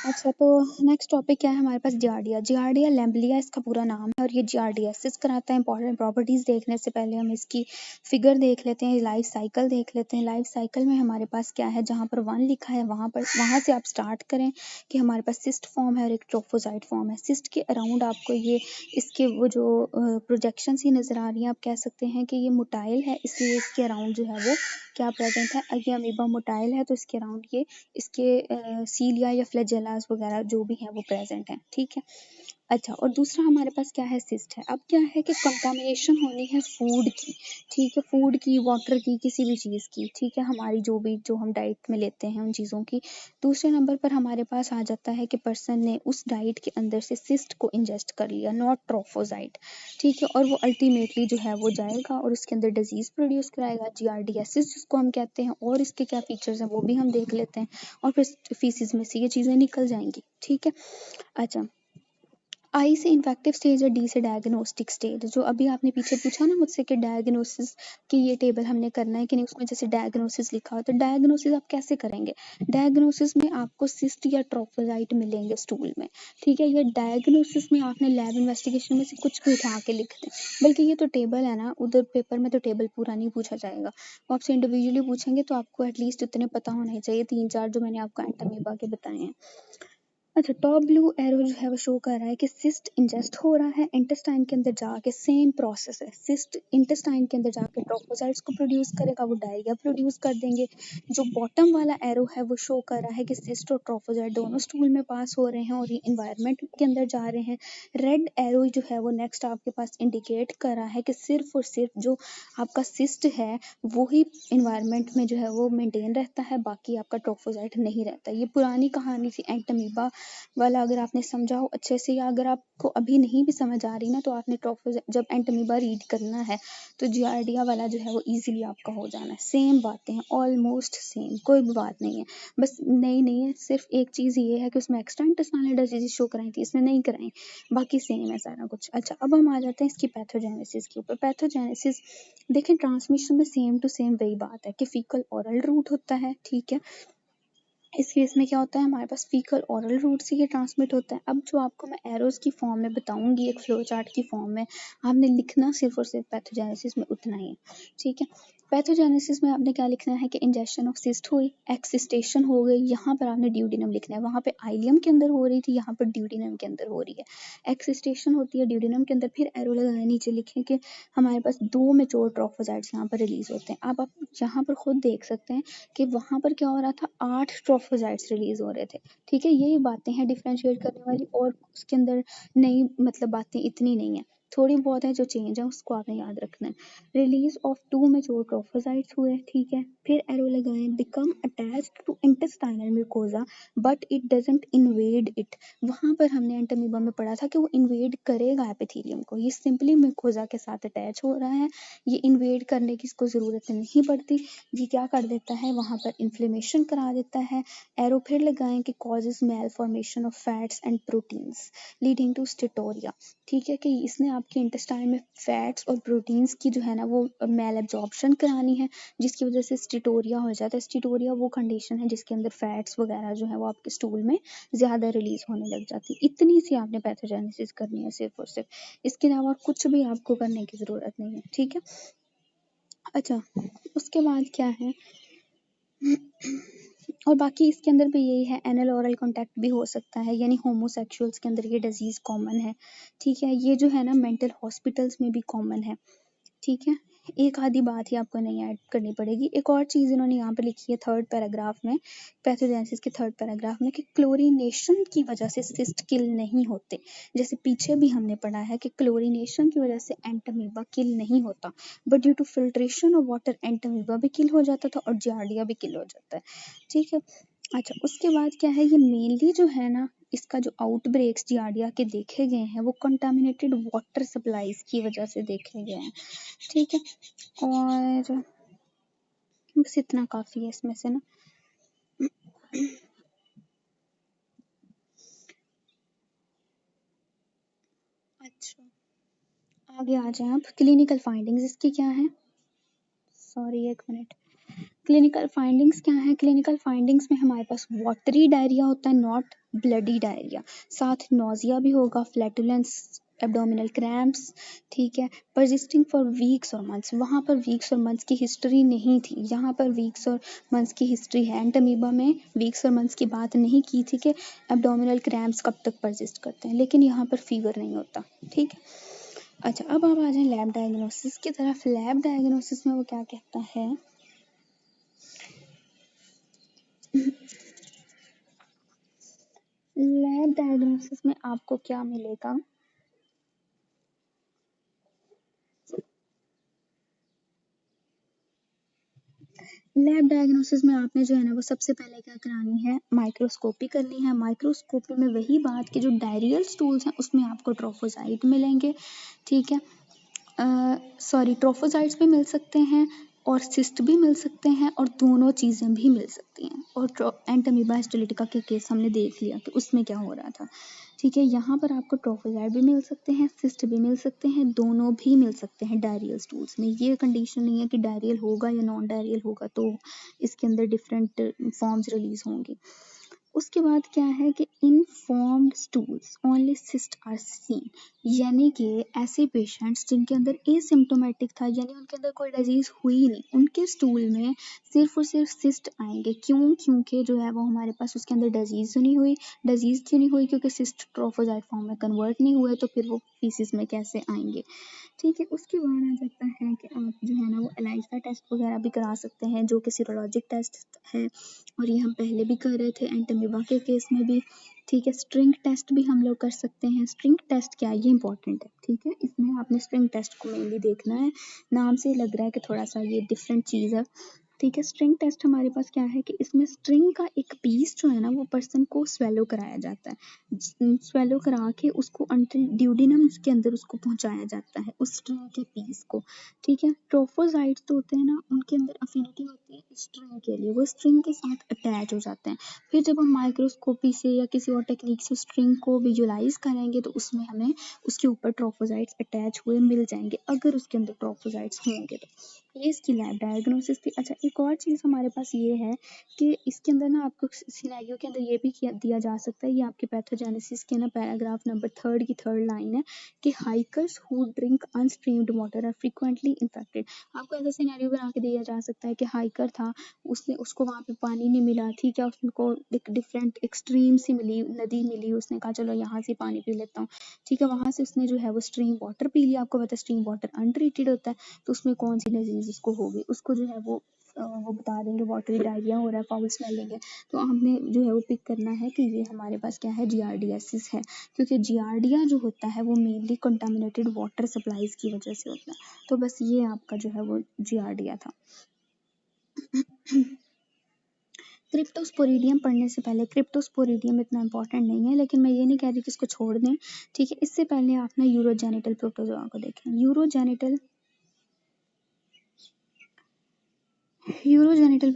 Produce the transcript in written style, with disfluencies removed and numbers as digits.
अच्छा, तो next topic क्या है हमारे पास? जियार्डिया। जियार्डिया लैम्बलिया इसका पूरा नाम है और ये जियार्डियासिस कराता है। इंपॉर्टेंट प्रॉपर्टीज देखने से पहले हम इसकी फिगर देख लेते हैं, लाइफ साइकिल देख लेते हैं। लाइफ साइकिल में हमारे पास क्या है, जहाँ पर 1 लिखा है वहाँ से आप स्टार्ट करें कि हमारे पास सिस्ट फॉर्म है और एक ट्रोफोजाइट फॉर्म है। सिस्ट के अराउंड आपको ये इसके वो जो प्रोजेक्शन ही नज़र आ रही है, आप कह सकते हैं कि ये मोटाइल है, इसलिए इसके अराउंड जो है वो क्या प्रेजेंट है। ये अमीबा मोटाइल है तो इसके अराउंड ये इसके सीलिया या फ्लैजेलास वगैरह जो भी हैं वो प्रेजेंट हैं, ठीक है। अच्छा, और दूसरा हमारे पास क्या है, सिस्ट है। अब क्या है कि कंटामिनेशन होनी है फूड की, ठीक है, फूड की, वाटर की, किसी भी चीज़ की, ठीक है, हमारी जो हम डाइट में लेते हैं उन चीज़ों की। दूसरे नंबर पर हमारे पास आ जाता है कि पर्सन ने उस डाइट के अंदर से सिस्ट को इंजेस्ट कर लिया, नॉट ट्रोफोजाइट, ठीक है, और वो अल्टीमेटली जो है वो जाएगा और उसके अंदर डिजीज प्रोड्यूस कराएगा, जियार्डियासिस जिसको हम कहते हैं। और इसके क्या फीचर्स हैं वो भी हम देख लेते हैं और फिर फीसिस में से ये चीज़ें निकल जाएंगी, ठीक है। अच्छा, आई से इन्फेक्टिव स्टेज है, डी से डायग्नोस्टिक स्टेज। जो अभी आपने पीछे पूछा ना मुझसे कि डायग्नोसिस की ये टेबल हमने करना है कि नहीं, उसमें जैसे डायग्नोसिस लिखा हो तो डायग्नोसिस आप कैसे करेंगे। डायग्नोसिस में आपको सिस्ट या ट्रोफोजाइट मिलेंगे स्टूल में, ठीक है। ये डायग्नोसिस में आपने लैब इन्वेस्टिगेशन में से कुछ भी उठा के लिख दें, बल्कि ये तो टेबल है ना, उधर पेपर में तो टेबल पूरा नहीं पूछा जाएगा, वो आपसे इंडिविजुअली पूछेंगे तो आपको एटलीस्ट इतने पता होने चाहिए, 3-4 जो मैंने आपको एंटामीबा के बताए हैं। अच्छा, टॉप ब्लू एरो जो है वो शो कर रहा है कि सिस्ट इंजेस्ट हो रहा है इंटेस्टाइन के अंदर जाके। सेम प्रोसेस है, सिस्ट इंटेस्टाइन के अंदर जाके ट्रोफोसाइट्स को प्रोड्यूस करेगा, वो डायरिया प्रोड्यूस कर देंगे। जो बॉटम वाला एरो है वो शो कर रहा है कि सिस्ट और ट्रोफोसाइट दोनों स्टूल में पास हो रहे हैं और ये इन्वायरमेंट के अंदर जा रहे हैं। रेड एरो जो है वो नेक्स्ट आपके पास इंडिकेट कर रहा है कि सिर्फ और सिर्फ जो आपका सिस्ट है वो ही इन्वायरमेंट में जो है वो मेंटेन रहता है, बाकी आपका ट्रोफोसाइट नहीं रहता। ये पुरानी कहानी थी एंटामीबा वाला, अगर आपने समझा हो अच्छे से, या अगर आपको अभी नहीं भी समझ आ रही ना तो आपने जब एंटामीबा रीड करना है तो जियार्डिया वाला जो है वो इजीली आपका हो जाना है। सेम बातें हैं, ऑलमोस्ट सेम, कोई भी बात नहीं है, बस नई नहीं है। सिर्फ एक चीज़ ये है कि उसमें एक्स्ट्रा इंटेस्टाइनल डिजीज शो कराई थी, इसमें नहीं कराई, बाकी सेम है सारा कुछ। अच्छा, अब हम आ जाते हैं इसकी पैथोजेनेसिस के ऊपर। पैथोजेनेसिस देखें, ट्रांसमिशन में सेम टू सेम वही बात है कि फीकल ओरल रूट होता है, ठीक है। इस केस में क्या होता है, हमारे पास फीकल ओरल रूट से ये ट्रांसमिट होता है। अब जो आपको मैं एरोस की फॉर्म में बताऊंगी, एक फ्लो चार्ट की फॉर्म में, आपने लिखना सिर्फ और सिर्फ पैथोजेनेसिस में उतना ही है, ठीक है। पैथोजेनेसिस में आपने क्या लिखना है कि इंजेक्शन ऑफ सिस्ट हुई, एक्सिस्टेशन हो गई, यहाँ पर आपने ड्यूडिनम लिखना है। वहाँ पे आइलियम के अंदर हो रही थी, यहाँ पर ड्यूडिनम के अंदर हो रही है। एक्सिस्टेशन होती है ड्यूडिनम के अंदर, फिर एरो लगाए नीचे लिखें कि हमारे पास 2 मैच्योर ट्रोफोसाइट्स यहाँ पर रिलीज होते हैं। अब आप यहाँ पर खुद देख सकते हैं कि वहाँ पर क्या हो रहा था, 8 ट्रोफोसाइट्स रिलीज हो रहे थे, ठीक है। यही बातें हैं डिफरेंशिएट करने वाली, और उसके अंदर नई मतलब बातें इतनी नहीं है, थोड़ी बहुत है जो चेंज है उसको आपने याद रखना है। रिलीज ऑफ 2 मैच्योर ट्रोफोसाइट्स हुए, ठीक है। फिर एरो लगाएं, become attached to intestinal mucosa but it doesn't invade it. वहाँ पर हमने एंटामीबा में पढ़ा था कि वो इन्वेड करेगा एपिथेलियम को, ये सिंपली म्यूकोजा के साथ अटैच हो रहा है, ये इन्वेड करने की इसको ज़रूरत नहीं पड़ती। ये क्या कर देता है, वहाँ पर इन्फ्लेमेशन करा देता है। एरो फिर लगाएं कि causes malformation of fats and proteins leading to steatorrhoea, ठीक है, कि इसने आपके इंटेस्टाइन में फैट्स और प्रोटीन्स की जो है ना वो मेल एब्जॉर्प्शन करानी है, जिसकी वजह से स्टिटोरिया हो जाता है। स्टिटोरिया वो कंडीशन है जिसके अंदर फैट्स वगैरह जो है वो आपके स्टूल में ज़्यादा रिलीज होने लग जाती है। इतनी सी आपने पैथोजेनेसिस करनी है सिर्फ और सिर्फ, इसके अलावा कुछ भी आपको करने की ज़रूरत नहीं है, ठीक है। अच्छा, उसके बाद क्या है, और बाकी इसके अंदर भी यही है, एनल ओरल कॉन्टैक्ट भी हो सकता है, यानी होमोसेक्सुअल्स के अंदर ये डिजीज़ कॉमन है, ठीक है। ये जो है ना मेंटल हॉस्पिटल्स में भी कॉमन है, ठीक है। एक आधी बात ही आपको नहीं ऐड करनी पड़ेगी। एक और चीज़ इन्होंने यहाँ पे लिखी है 3rd पैराग्राफ में, पैथोजेनेसिस के 3rd पैराग्राफ में, कि क्लोरीनेशन की वजह से सिस्ट किल नहीं होते। जैसे पीछे भी हमने पढ़ा है कि क्लोरीनेशन की वजह से एंटामीबा किल नहीं होता, but due to filtration of water Entamoeba भी किल हो जाता था और जियार्डिया भी किल हो जाता है, ठीक है। अच्छा, उसके बाद क्या है, ये मेनली जो है ना इसका जो आउटब्रेक्स जियार्डिया के देखे गए हैं वो कंटामिनेटेड वाटर सप्लाईज की वजह से देखे गए हैं, ठीक है। और बस इतना काफ़ी है इसमें से ना। अच्छा, आगे आ जाएं आप, क्लिनिकल फाइंडिंग्स इसकी क्या है, सॉरी एक मिनट। क्लिनिकल फाइंडिंग्स क्या है? क्लिनिकल फाइंडिंग्स में हमारे पास वाटरी डायरिया होता है, नॉट ब्लडी डायरिया। साथ नोजिया भी होगा, फ्लैटुलेंस, एब्डोमिनल क्रैम्प्स, ठीक है, परसिस्टिंग फॉर वीक्स और मंथ्स। वहाँ पर वीक्स और मंथ्स की हिस्ट्री नहीं थी, यहाँ पर वीक्स और मंथ्स की हिस्ट्री है। एंटमीबा में वीक्स और मंथ्स की बात नहीं की थी कि एब्डोमिनल क्रैम्प्स कब तक परसिस्ट करते हैं, लेकिन यहाँ पर फीवर नहीं होता, ठीक है। अच्छा, अब आप आ जाएं लैब डायग्नोसिस की तरफ। लैब डायग्नोसिस में वो क्या कहता है, लैब डायग्नोसिस में आपको क्या मिलेगा, लैब डायग्नोसिस में आपने जो है ना वो सबसे पहले क्या करानी है, माइक्रोस्कोपी करनी है। माइक्रोस्कोपी में वही बात कि जो डायरियल स्टूल्स हैं उसमें आपको ट्रोफोसाइट मिलेंगे, ठीक है। सॉरी, ट्रोफोसाइट्स भी मिल सकते हैं और सिस्ट भी मिल सकते हैं और दोनों चीज़ें भी मिल सकती हैं। और एंटमीबा हिस्टोलिटिका के केस हमने देख लिया कि उसमें क्या हो रहा था, ठीक है। यहाँ पर आपको ट्रोफोसाइट भी मिल सकते हैं, सिस्ट भी मिल सकते हैं, दोनों भी मिल सकते हैं डायरियल स्टूल्स में। ये कंडीशन नहीं है कि डायरियल होगा या नॉन डायरियल होगा तो इसके अंदर डिफरेंट फॉर्म्स रिलीज होंगी। उसके बाद क्या है कि in formed stools only cyst are seen, यानी कि ऐसे पेशेंट्स जिनके अंदर एसिम्टोमेटिक था, यानी उनके अंदर कोई डिजीज हुई नहीं, उनके स्टूल में सिर्फ और सिर्फ सिस्ट आएंगे। क्यों? क्योंकि जो है वो हमारे पास उसके अंदर डिजीज नहीं हुई। डिजीज क्यों नहीं हुई? क्योंकि सिस्ट ट्रोफोजाइट फॉर्म में कन्वर्ट नहीं हुए, तो फिर वो फीसिस में कैसे आएंगे, ठीक है। उसके बाद आ जाता है कि आप जो है ना वो एलाइजा टेस्ट वगैरह भी करा सकते हैं, जो कि सीरोलॉजिक टेस्ट है, और ये हम पहले भी कर रहे थे एंटमीबा के केस में भी, ठीक है। स्ट्रिंग टेस्ट भी हम लोग कर सकते हैं। स्ट्रिंग टेस्ट क्या है, ये इंपॉर्टेंट है, ठीक है। इसमें आपने स्ट्रिंग टेस्ट को मेनली देखना है, नाम से लग रहा है कि थोड़ा सा ये डिफरेंट चीज़ है, ठीक है। स्ट्रिंग टेस्ट हमारे पास क्या है कि इसमें स्ट्रिंग का एक पीस जो है ना वो पर्सन को स्वेलो कराया जाता है। स्वेलो करा के उसको अंटिल ड्यूडिनम के अंदर उसको पहुंचाया जाता है, उस स्ट्रिंग के पीस को, ठीक है। ट्रोफोसाइट्स तो होते हैं ना, उनके अंदर अफिनिटी होती है स्ट्रिंग के लिए, वो स्ट्रिंग के साथ अटैच हो जाते हैं। फिर जब हम माइक्रोस्कोपी से या किसी और टेक्निक से स्ट्रिंग को विजुलाइज करेंगे तो उसमें हमें उसके ऊपर ट्रोफोसाइट्स अटैच हुए मिल जाएंगे, अगर उसके अंदर ट्रोफोसाइट्स होंगे तो। ये इसकी लैब डायग्नोसिस थी। अच्छा, एक और चीज़ हमारे पास ये है कि इसके अंदर ना आपको सिनेरियो के अंदर ये भी दिया जा सकता है, ये आपके पैथोजेनेसिस के ना पैराग्राफ नंबर 3 की 3rd लाइन है कि hikers who drink untreated water are frequently infected. आपको ऐसा सिनेरियो बना के दिया जा सकता है कि हाइकर था, उसने उसको वहाँ पे पानी नहीं मिला, ठीक है, उसको एक डिफरेंट एक्सट्रीम सी मिली, नदी मिली, उसने कहा चलो यहाँ से पानी पी लेता हूँ, ठीक है। वहाँ से उसने जो है वो स्ट्रीम वाटर पी लिया। आपको पता है स्ट्रीम वाटर अनट्रीटेड होता है, तो उसमें कौन सी डिजीज उसको होगी, उसको जो है वो बता देंगे वाटरी डायरिया हो रहा है, फाउल स्मेलिंग है। तो हमने जो है वो पिक करना है कि ये हमारे पास क्या है, जियार्डियासिस है, क्योंकि जियार्डिया जो होता है वो मेनली कंटामिनेटेड वाटर सप्लाईज की वजह से होता है। तो बस ये आपका जो है वो जियार्डिया था। क्रिप्टोस्पोरिडियम पढ़ने से पहले, क्रिप्टोस्पोरिडियम इतना इंपॉर्टेंट नहीं है, लेकिन मैं ये नहीं कह रही कि इसको छोड़ दें, ठीक है। इससे पहले आप ना यूरोजेनिटल प्रोटोजोआ को देखें। यूरोजेनिटल